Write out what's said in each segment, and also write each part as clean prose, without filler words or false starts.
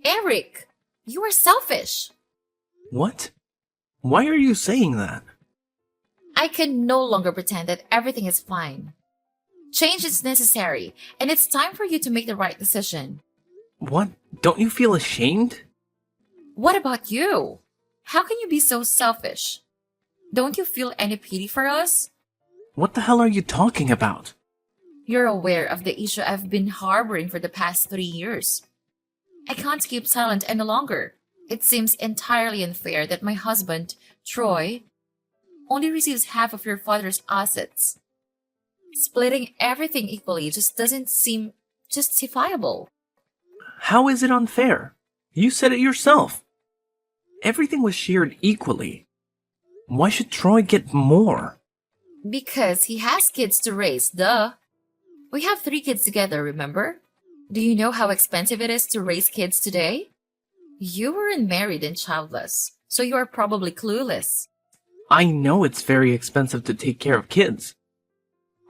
Eric, you are selfish. What? Why are you saying that? I can no longer pretend that everything is fine. Change is necessary, and it's time for you to make the right decision. What? Don't you feel ashamed? What about you? How can you be so selfish? Don't you feel any pity for us? What the hell are you talking about? You're aware of the issue I've been harboring for the past 3 years. I can't keep silent any longer. It seems entirely unfair that my husband, Troy, only receives half of your father's assets. Splitting everything equally just doesn't seem justifiable. How is it unfair? You said it yourself. Everything was shared equally. Why should Troy get more? Because he has kids to raise, duh. We have 3 kids together, remember? Do you know how expensive it is to raise kids today? You weren't married and childless, so you are probably clueless. I know it's very expensive to take care of kids.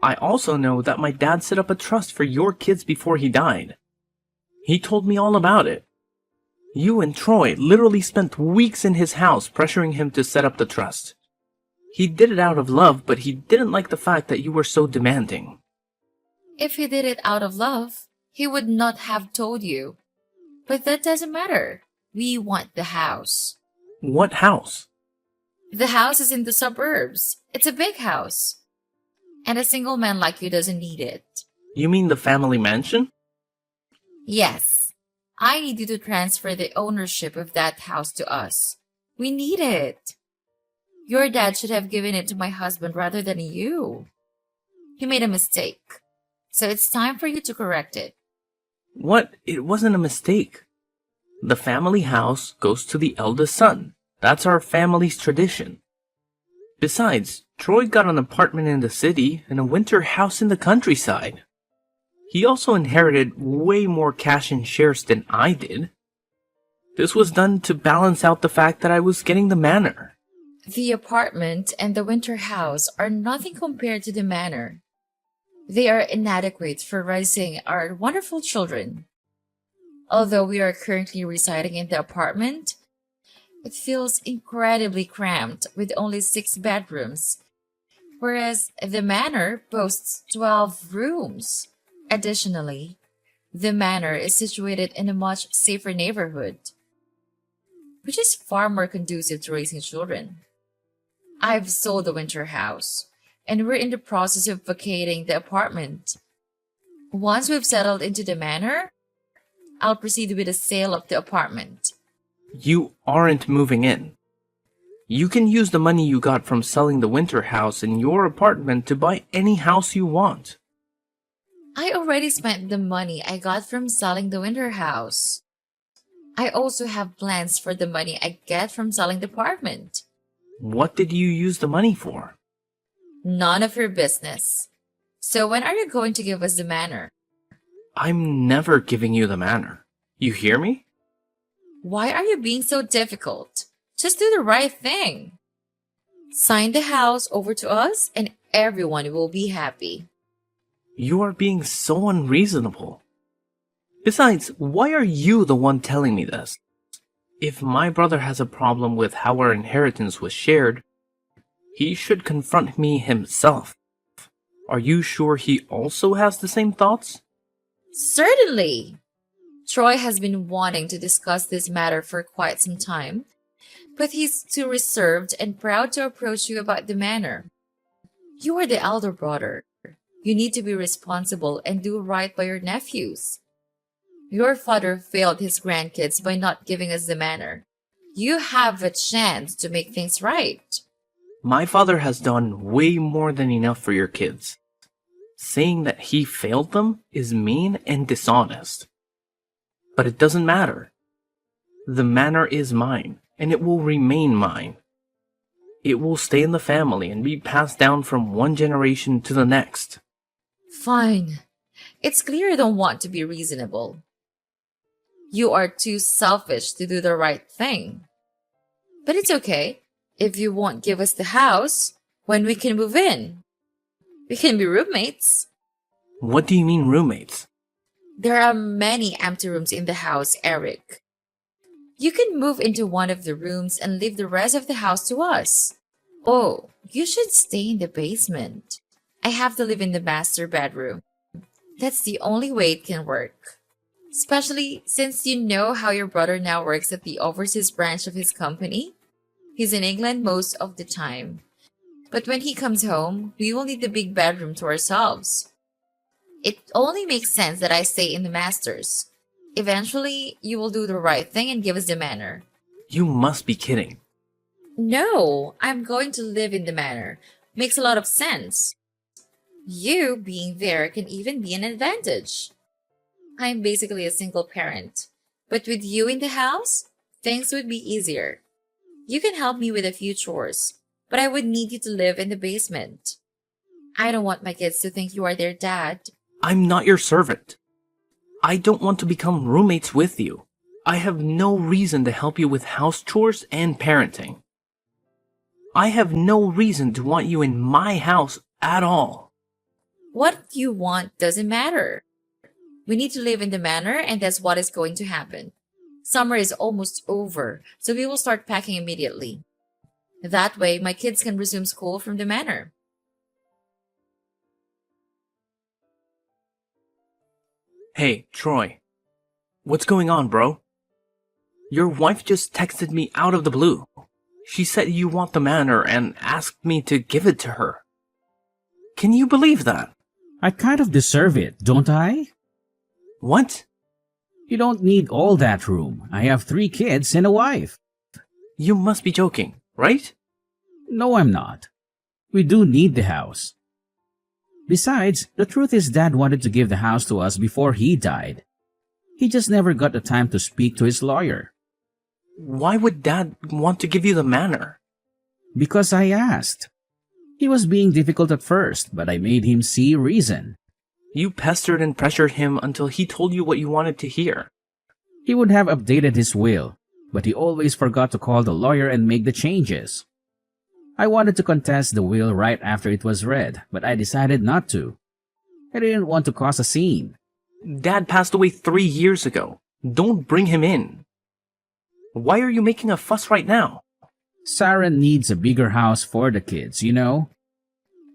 I also know that my dad set up a trust for your kids before he died. He told me all about it. You and Troy literally spent weeks in his house pressuring him to set up the trust. He did it out of love, but he didn't like the fact that you were so demanding. If he did it out of love, he would not have told you. But that doesn't matter. We want the house. What house? The house is in the suburbs. It's a big house. And a single man like you doesn't need it. You mean the family mansion? Yes. I need you to transfer the ownership of that house to us. We need it. Your dad should have given it to my husband rather than you. He made a mistake. So it's time for you to correct it. What? It wasn't a mistake. The family house goes to the eldest son. That's our family's tradition. Besides, Troy got an apartment in the city and a winter house in the countryside. He also inherited way more cash and shares than I did. This was done to balance out the fact that I was getting the manor. The apartment and the winter house are nothing compared to the manor. They are inadequate for raising our wonderful children. Although we are currently residing in the apartment, it feels incredibly cramped with only 6 bedrooms, whereas the manor boasts 12 rooms. Additionally, the manor is situated in a much safer neighborhood, which is far more conducive to raising children. I've sold the winter house, and we're in the process of vacating the apartment. Once we've settled into the manor, I'll proceed with the sale of the apartment. You aren't moving in. You can use the money you got from selling the winter house in your apartment to buy any house you want. I already spent the money I got from selling the winter house. I also have plans for the money I get from selling the apartment. What did you use the money for? None of your business. So when are you going to give us the manor? I'm never giving you the manor. You hear me? Why are you being so difficult? Just do the right thing. Sign the house over to us and everyone will be happy. You are being so unreasonable. Besides, why are you the one telling me this? If my brother has a problem with how our inheritance was shared, he should confront me himself. Are you sure he also has the same thoughts? Certainly. Troy has been wanting to discuss this matter for quite some time, but he's too reserved and proud to approach you about the manor. You are the elder brother. You need to be responsible and do right by your nephews. Your father failed his grandkids by not giving us the manor. You have a chance to make things right. My father has done way more than enough for your kids. Saying that he failed them is mean and dishonest. But it doesn't matter. The manor is mine, and it will remain mine. It will stay in the family and be passed down from one generation to the next. Fine. It's clear you don't want to be reasonable. You are too selfish to do the right thing. But it's okay. If you won't give us the house, when we can move in? We can be roommates. What do you mean roommates? There are many empty rooms in the house, Eric. You can move into one of the rooms and leave the rest of the house to us. Oh, you should stay in the basement. I have to live in the master bedroom. That's the only way it can work. Especially since you know how your brother now works at the overseas branch of his company. He's in England most of the time. But when he comes home, we will need the big bedroom to ourselves. It only makes sense that I stay in the masters. Eventually, you will do the right thing and give us the manor. You must be kidding. No, I'm going to live in the manor. Makes a lot of sense. You being there can even be an advantage. I'm basically a single parent. But with you in the house, things would be easier. You can help me with a few chores, but I would need you to live in the basement. I don't want my kids to think you are their dad. I'm not your servant. I don't want to become roommates with you. I have no reason to help you with house chores and parenting. I have no reason to want you in my house at all. What you want doesn't matter. We need to live in the manor, and that's what is going to happen. Summer is almost over, so we will start packing immediately. That way, my kids can resume school from the manor. Hey, Troy. What's going on, bro? Your wife just texted me out of the blue. She said you want the manor and asked me to give it to her. Can you believe that? I kind of deserve it, don't I? What? You don't need all that room. I have 3 kids and a wife. You must be joking, right? No, I'm not. We do need the house. Besides, the truth is Dad wanted to give the house to us before he died. He just never got the time to speak to his lawyer. Why would Dad want to give you the manor? Because I asked. He was being difficult at first, but I made him see reason. You pestered and pressured him until he told you what you wanted to hear. He would have updated his will, but he always forgot to call the lawyer and make the changes. I wanted to contest the will right after it was read, but I decided not to. I didn't want to cause a scene. Dad passed away 3 years ago. Don't bring him in. Why are you making a fuss right now? Sarah needs a bigger house for the kids, you know?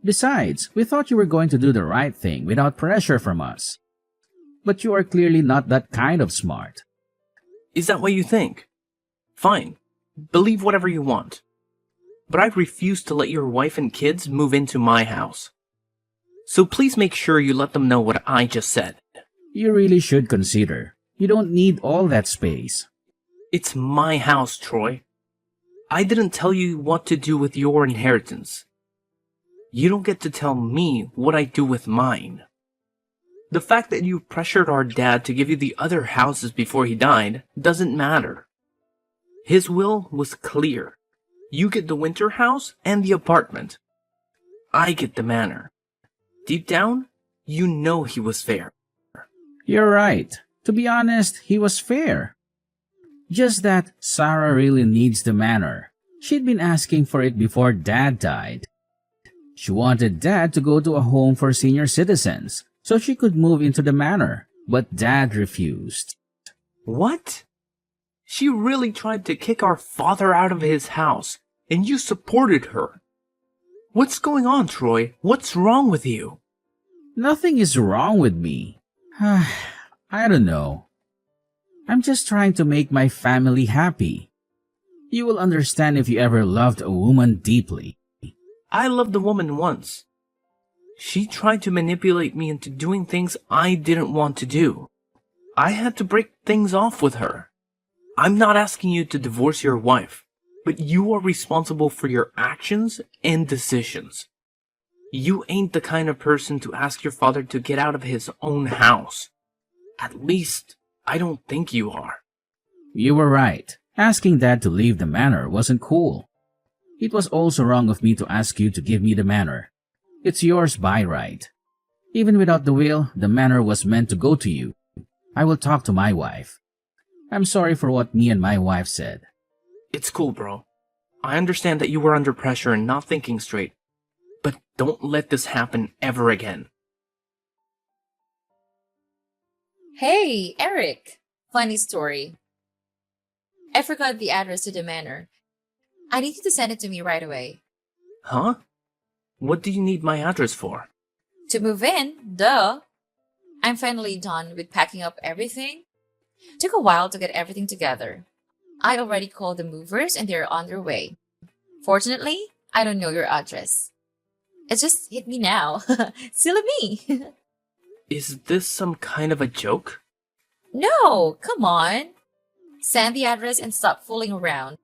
Besides, we thought you were going to do the right thing without pressure from us. But you are clearly not that kind of smart. Is that what you think? Fine. Believe whatever you want. But I refuse to let your wife and kids move into my house. So please make sure you let them know what I just said. You really should consider. You don't need all that space. It's my house, Troy. I didn't tell you what to do with your inheritance. You don't get to tell me what I do with mine. The fact that you pressured our dad to give you the other houses before he died doesn't matter. His will was clear. You get the winter house and the apartment. I get the manor. Deep down, you know he was fair. You're right. To be honest, he was fair. Just that Sarah really needs the manor. She'd been asking for it before Dad died. She wanted Dad to go to a home for senior citizens so she could move into the manor, but Dad refused. What? She really tried to kick our father out of his house, and you supported her. What's going on, Troy? What's wrong with you? Nothing is wrong with me. I don't know. I'm just trying to make my family happy. You will understand if you ever loved a woman deeply. I loved the woman once. She tried to manipulate me into doing things I didn't want to do. I had to break things off with her. I'm not asking you to divorce your wife, but you are responsible for your actions and decisions. You ain't the kind of person to ask your father to get out of his own house. At least, I don't think you are. You were right. Asking Dad to leave the manor wasn't cool. It was also wrong of me to ask you to give me the manor. It's yours by right. Even without the will, the manor was meant to go to you. I will talk to my wife. I'm sorry for what me and my wife said. It's cool, bro. I understand that you were under pressure and not thinking straight. But don't let this happen ever again. Hey, Eric. Funny story. I forgot the address to the manor. I need you to send it to me right away. Huh? What do you need my address for? To move in, duh. I'm finally done with packing up everything. Took a while to get everything together. I already called the movers and they're on their way. Fortunately, I don't know your address. It just hit me now. Silly me. Is this some kind of a joke? No, come on. Send the address and stop fooling around.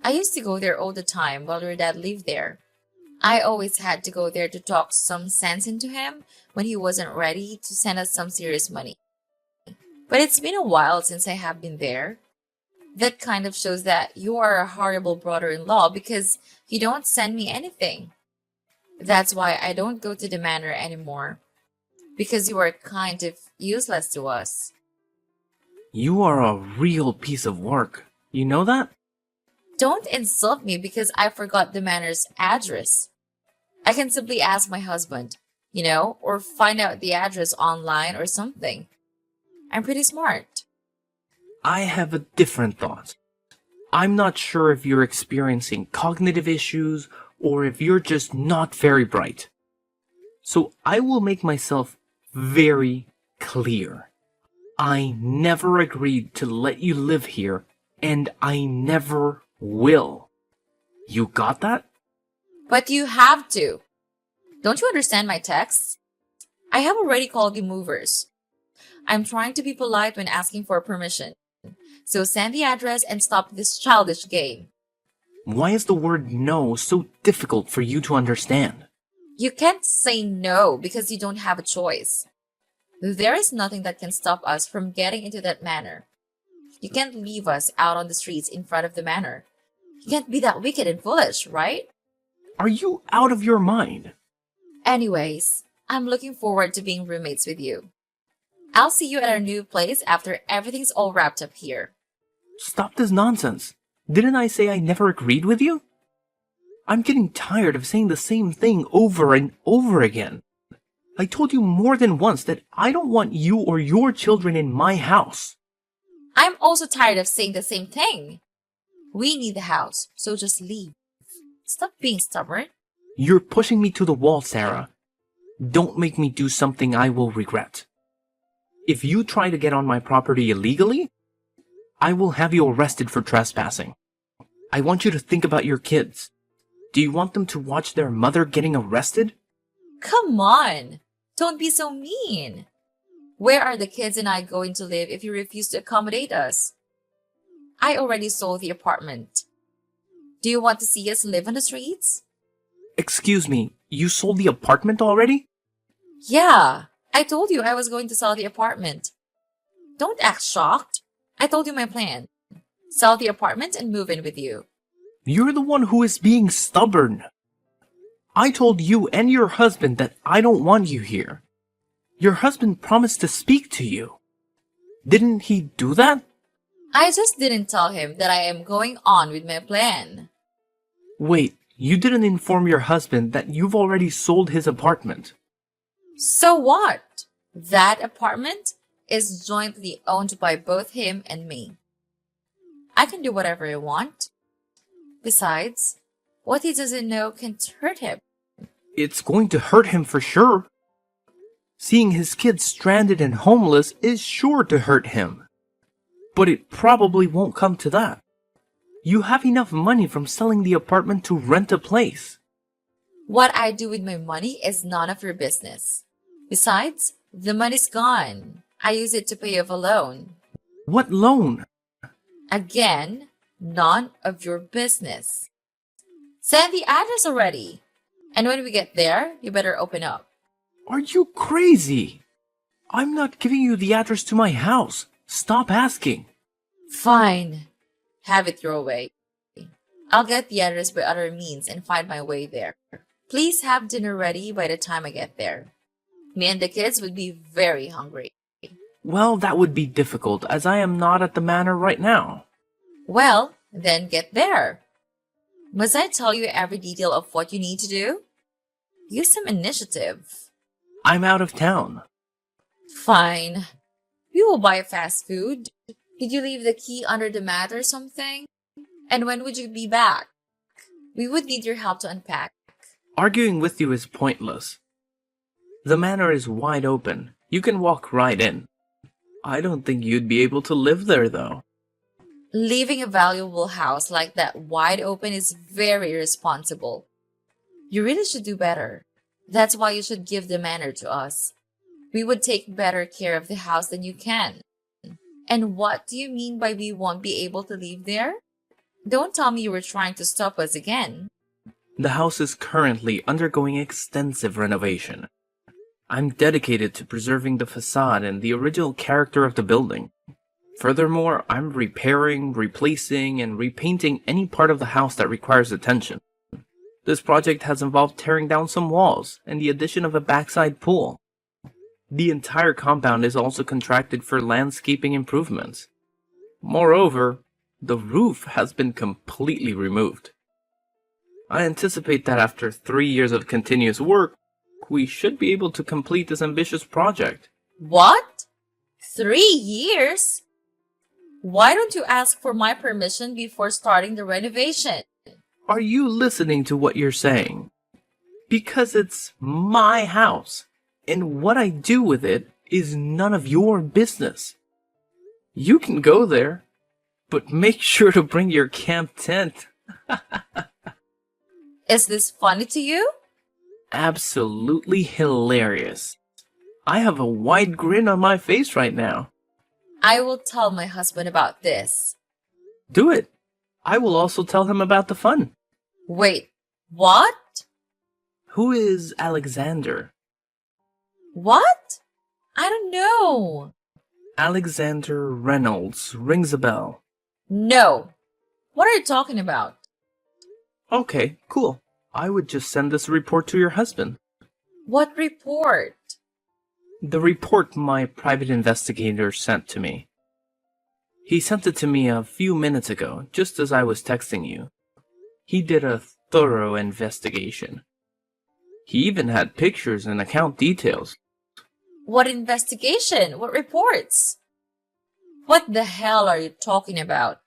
I used to go there all the time while your dad lived there. I always had to go there to talk some sense into him when he wasn't ready to send us some serious money. But it's been a while since I have been there. That kind of shows that you are a horrible brother-in-law because you don't send me anything. That's why I don't go to the manor anymore. Because you are kind of useless to us. You are a real piece of work. You know that? Don't insult me because I forgot the manor's address. I can simply ask my husband, or find out the address online or something. I'm pretty smart. I have a different thought. I'm not sure if you're experiencing cognitive issues or if you're just not very bright. So I will make myself very clear. I never agreed to let you live here, and I never will. You got that? But you have to. Don't you understand my texts? I have already called the movers. I'm trying to be polite when asking for permission. So send the address and stop this childish game. Why is the word no so difficult for you to understand? You can't say no because you don't have a choice. There is nothing that can stop us from getting into that manor. You can't leave us out on the streets in front of the manor. You can't be that wicked and foolish, right? Are you out of your mind? Anyways, I'm looking forward to being roommates with you. I'll see you at our new place after everything's all wrapped up here. Stop this nonsense. Didn't I say I never agreed with you? I'm getting tired of saying the same thing over and over again. I told you more than once that I don't want you or your children in my house. I'm also tired of saying the same thing. We need the house, so just leave. Stop being stubborn. You're pushing me to the wall, Sarah. Don't make me do something I will regret. If you try to get on my property illegally, I will have you arrested for trespassing. I want you to think about your kids. Do you want them to watch their mother getting arrested? Come on! Don't be so mean. Where are the kids and I going to live if you refuse to accommodate us? I already sold the apartment. Do you want to see us live on the streets? Excuse me, you sold the apartment already? Yeah, I told you I was going to sell the apartment. Don't act shocked. I told you my plan. Sell the apartment and move in with you. You're the one who is being stubborn. I told you and your husband that I don't want you here. Your husband promised to speak to you. Didn't he do that? I just didn't tell him that I am going on with my plan. Wait, you didn't inform your husband that you've already sold his apartment. So what? That apartment is jointly owned by both him and me. I can do whatever I want. Besides, what he doesn't know can hurt him. It's going to hurt him for sure. Seeing his kids stranded and homeless is sure to hurt him. But it probably won't come to that. You have enough money from selling the apartment to rent a place. What I do with my money is none of your business. Besides, the money's gone. I use it to pay off a loan. What loan? Again, none of your business. Send the address already. And when we get there, you better open up. Are you crazy? I'm not giving you the address to my house. Stop asking. Fine. Have it your way. I'll get the address by other means and find my way there. Please have dinner ready by the time I get there. Me and the kids would be very hungry. Well, that would be difficult as I am not at the manor right now. Well, then get there. Must I tell you every detail of what you need to do? Use some initiative. I'm out of town. Fine. We will buy fast food. Did you leave the key under the mat or something? And when would you be back? We would need your help to unpack. Arguing with you is pointless. The manor is wide open. You can walk right in. I don't think you'd be able to live there, though. Leaving a valuable house like that wide open is very irresponsible. You really should do better. That's why you should give the manor to us. We would take better care of the house than you can. And what do you mean by we won't be able to live there? Don't tell me you were trying to stop us again. The house is currently undergoing extensive renovation. I'm dedicated to preserving the facade and the original character of the building. Furthermore, I'm repairing, replacing, and repainting any part of the house that requires attention. This project has involved tearing down some walls and the addition of a backside pool. The entire compound is also contracted for landscaping improvements. Moreover, the roof has been completely removed. I anticipate that after 3 years of continuous work, we should be able to complete this ambitious project. What? 3 years? Why don't you ask for my permission before starting the renovation? Are you listening to what you're saying? Because it's my house, and what I do with it is none of your business. You can go there, but make sure to bring your camp tent. Is this funny to you? Absolutely hilarious. I have a wide grin on my face right now. I will tell my husband about this. Do it. I will also tell him about the fun. Wait, what? Who is Alexander? What? I don't know. Alexander Reynolds rings a bell. No. What are you talking about? Okay, cool. I would just send this report to your husband. What report? The report my private investigator sent to me. He sent it to me a few minutes ago, just as I was texting you. He did a thorough investigation. He even had pictures and account details. What investigation? What reports? What the hell are you talking about?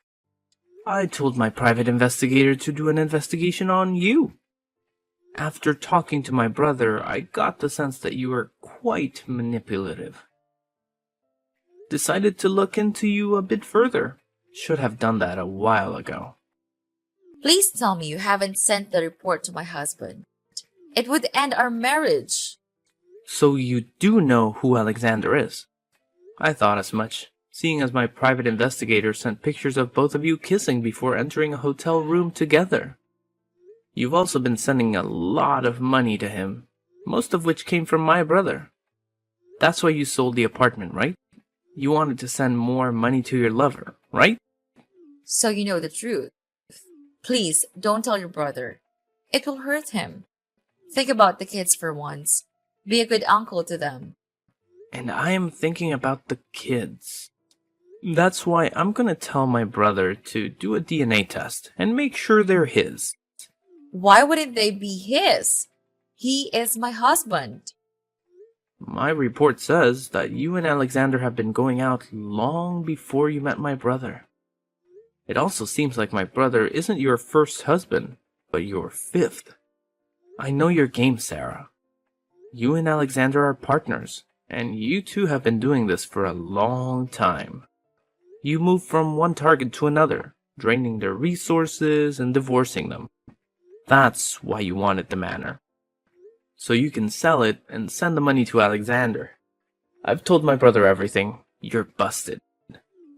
I told my private investigator to do an investigation on you. After talking to my brother, I got the sense that you were quite manipulative. Decided to look into you a bit further. Should have done that a while ago. Please tell me you haven't sent the report to my husband. It would end our marriage. So you do know who Alexander is? I thought as much, seeing as my private investigator sent pictures of both of you kissing before entering a hotel room together. You've also been sending a lot of money to him, most of which came from my brother. That's why you sold the apartment, right? You wanted to send more money to your lover, right? So you know the truth. Please, don't tell your brother. It will hurt him. Think about the kids for once. Be a good uncle to them. And I am thinking about the kids. That's why I'm gonna tell my brother to do a DNA test and make sure they're his. Why wouldn't they be his? He is my husband. My report says that you and Alexander have been going out long before you met my brother. It also seems like my brother isn't your first husband, but your fifth. I know your game, Sarah. You and Alexander are partners, and you two have been doing this for a long time. You move from one target to another, draining their resources and divorcing them. That's why you wanted the manor. So you can sell it and send the money to Alexander. I've told my brother everything. You're busted.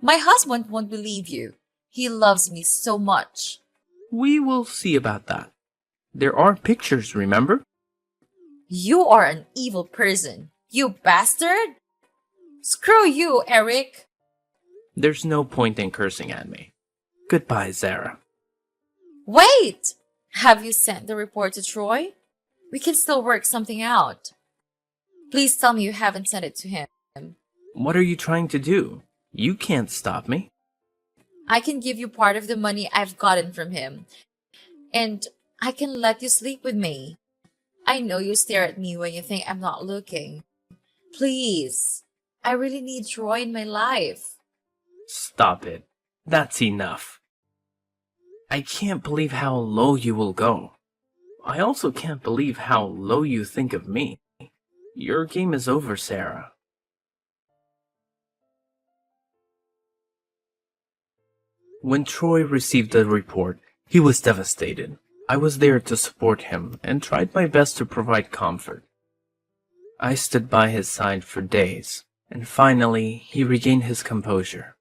My husband won't believe you. He loves me so much. We will see about that. There are pictures, remember? You are an evil person. You bastard! Screw you, Eric! There's no point in cursing at me. Goodbye, Sarah. Wait! Have you sent the report to Troy? We can still work something out. Please tell me you haven't sent it to him. What are you trying to do? You can't stop me. I can give you part of the money I've gotten from him. And I can let you sleep with me. I know you stare at me when you think I'm not looking. Please. I really need Troy in my life. Stop it. That's enough. I can't believe how low you will go. I also can't believe how low you think of me. Your game is over, Sarah. When Troy received the report, he was devastated. I was there to support him and tried my best to provide comfort. I stood by his side for days, and finally he regained his composure.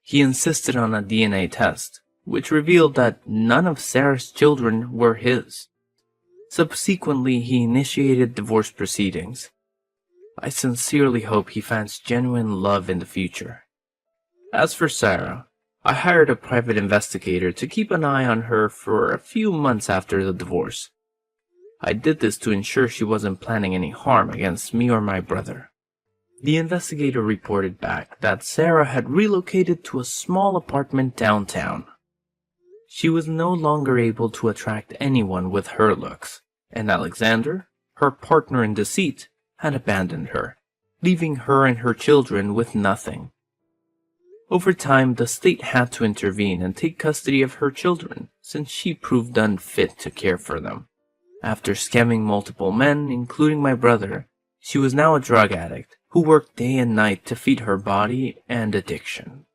He insisted on a DNA test, which revealed that none of Sarah's children were his. Subsequently, he initiated divorce proceedings. I sincerely hope he finds genuine love in the future. As for Sarah, I hired a private investigator to keep an eye on her for a few months after the divorce. I did this to ensure she wasn't planning any harm against me or my brother. The investigator reported back that Sarah had relocated to a small apartment downtown. She was no longer able to attract anyone with her looks, and Alexander, her partner in deceit, had abandoned her, leaving her and her children with nothing. Over time, the state had to intervene and take custody of her children, since she proved unfit to care for them. After scamming multiple men, including my brother, she was now a drug addict who worked day and night to feed her body and addiction.